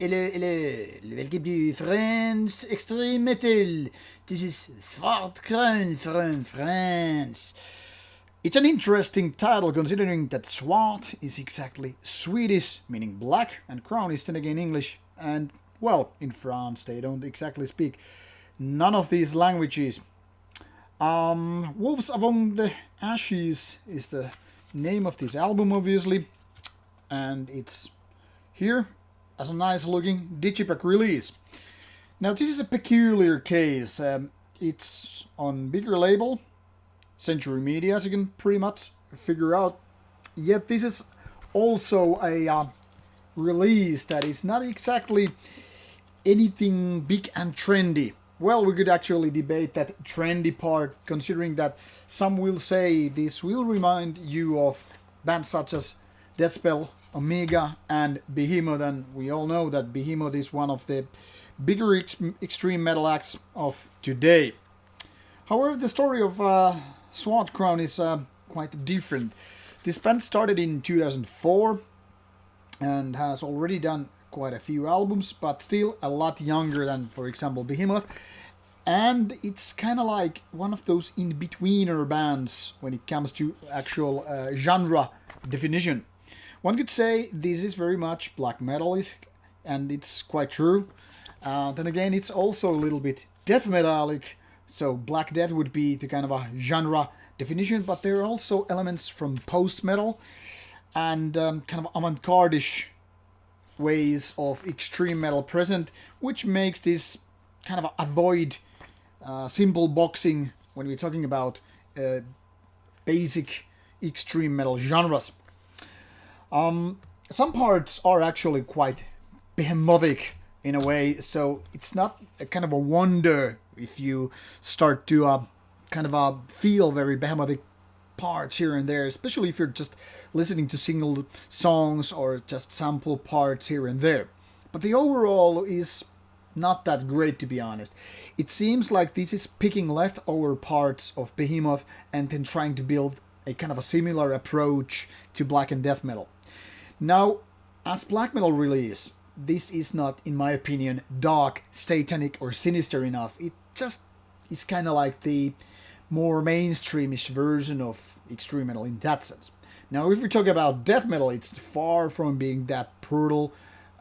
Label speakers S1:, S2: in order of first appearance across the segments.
S1: Welcome to France Extreme Metal. This is Svart Crown from France. It's an interesting title considering that Svart is exactly Swedish, meaning black, and Crown is then again English. And, well, in France they don't exactly speak none of these languages. Wolves Among the Ashes is the name of this album, obviously. And it's here as a nice looking digipack release. Now this is a peculiar case. It's on bigger label, Century Media, as you can pretty much figure out. Yet this is also a release that is not exactly anything big and trendy. Well, we could actually debate that trendy part, considering that some will say this will remind you of bands such as Deathspell Omega and Behemoth, and we all know that Behemoth is one of the bigger extreme metal acts of today. However, the story of Svart Crown is quite different. This band started in 2004 and has already done quite a few albums, but still a lot younger than, for example, Behemoth. And it's kind of like one of those in-betweener bands when it comes to actual genre definition. One could say this is very much black metallic, and it's quite true. Then again, it's also a little bit death metallic, so Black Death would be the kind of a genre definition, but there are also elements from post-metal and kind of avant-garde-ish ways of extreme metal present, which makes this kind of avoid simple boxing when we're talking about basic extreme metal genres. Some parts are actually quite behemothig in a way, so it's not a kind of a wonder if you start to kind of feel very behemothig parts here and there, especially if you're just listening to single songs or just sample parts here and there. But the overall is not that great, to be honest. It seems like this is picking leftover parts of Behemoth and then trying to build a kind of a similar approach to black and death metal. Now, as black metal release, this is not, in my opinion, dark, satanic or sinister enough. It just is kind of like the more mainstreamish version of extreme metal in that sense. Now, if we talk about death metal, it's far from being that brutal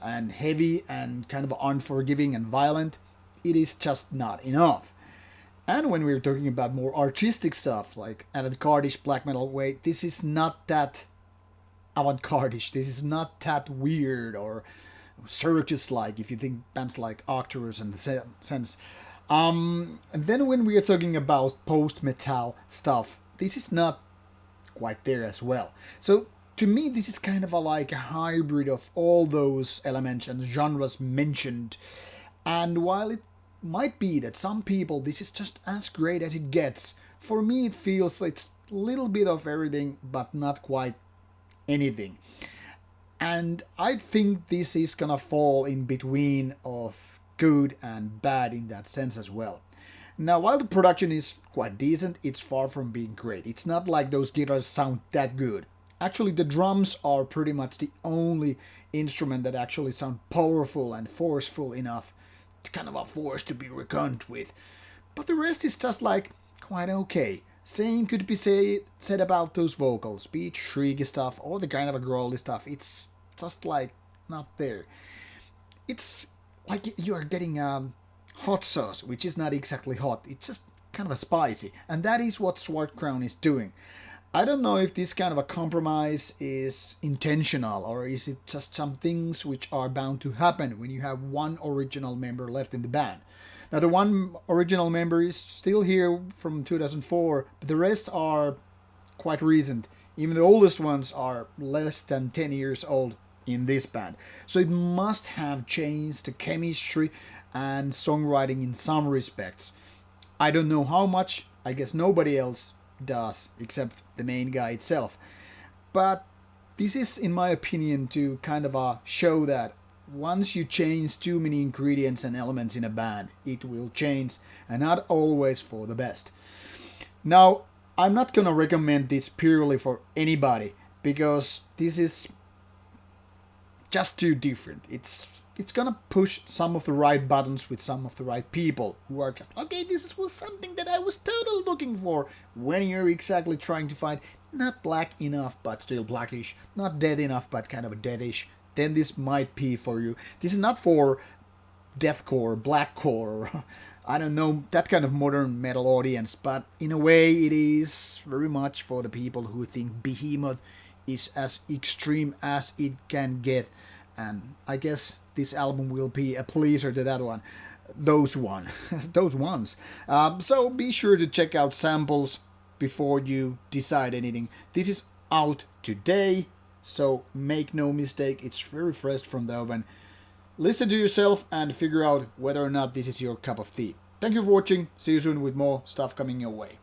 S1: and heavy and kind of unforgiving and violent. It is just not enough. And when we're talking about more artistic stuff, like avant-garde-ish black metal, wait, this is not that avant-garde-ish. This is not that weird or circus-like, if you think bands like Arcturus and the sense. And then when we are talking about post-metal stuff, this is not quite there as well. So to me, this is kind of like a hybrid of all those elements and genres mentioned. And while it might be that some people this is just as great as it gets, for me it feels like it's a little bit of everything, but not quite anything. And I think this is gonna fall in between of good and bad in that sense as well. Now, while the production is quite decent, it's far from being great. It's not like those guitars sound that good. Actually, the drums are pretty much the only instrument that actually sound powerful and forceful enough to kind of a force to be reckoned with. But the rest is just like quite okay. Same could be said about those vocals, be it shrieky stuff or the kind of a growly stuff. It's just like not there. It's like you are getting hot sauce, which is not exactly hot. It's just kind of a spicy, and that is what Svart Crown is doing. I don't know if this kind of a compromise is intentional or is it just some things which are bound to happen when you have one original member left in the band. Now, the one original member is still here from 2004, but the rest are quite recent. Even the oldest ones are less than 10 years old in this band. So it must have changed the chemistry and songwriting in some respects. I don't know how much. I guess nobody else does except the main guy itself. But this is, in my opinion, to kind of show that once you change too many ingredients and elements in a band, it will change, and not always for the best. Now, I'm not gonna recommend this purely for anybody, because this is just too different. It's gonna push some of the right buttons with some of the right people who are just, okay, this was something that I was totally looking for, when you're exactly trying to find not black enough but still blackish, not dead enough but kind of a deadish, then this might be for you. This is not for deathcore, blackcore, I don't know, that kind of modern metal audience, but in a way it is very much for the people who think Behemoth is as extreme as it can get. And I guess this album will be a pleaser to that one. Those ones. So be sure to check out samples before you decide anything. This is out today, so make no mistake, it's very fresh from the oven. Listen to yourself and figure out whether or not this is your cup of tea. Thank you for watching. See you soon with more stuff coming your way.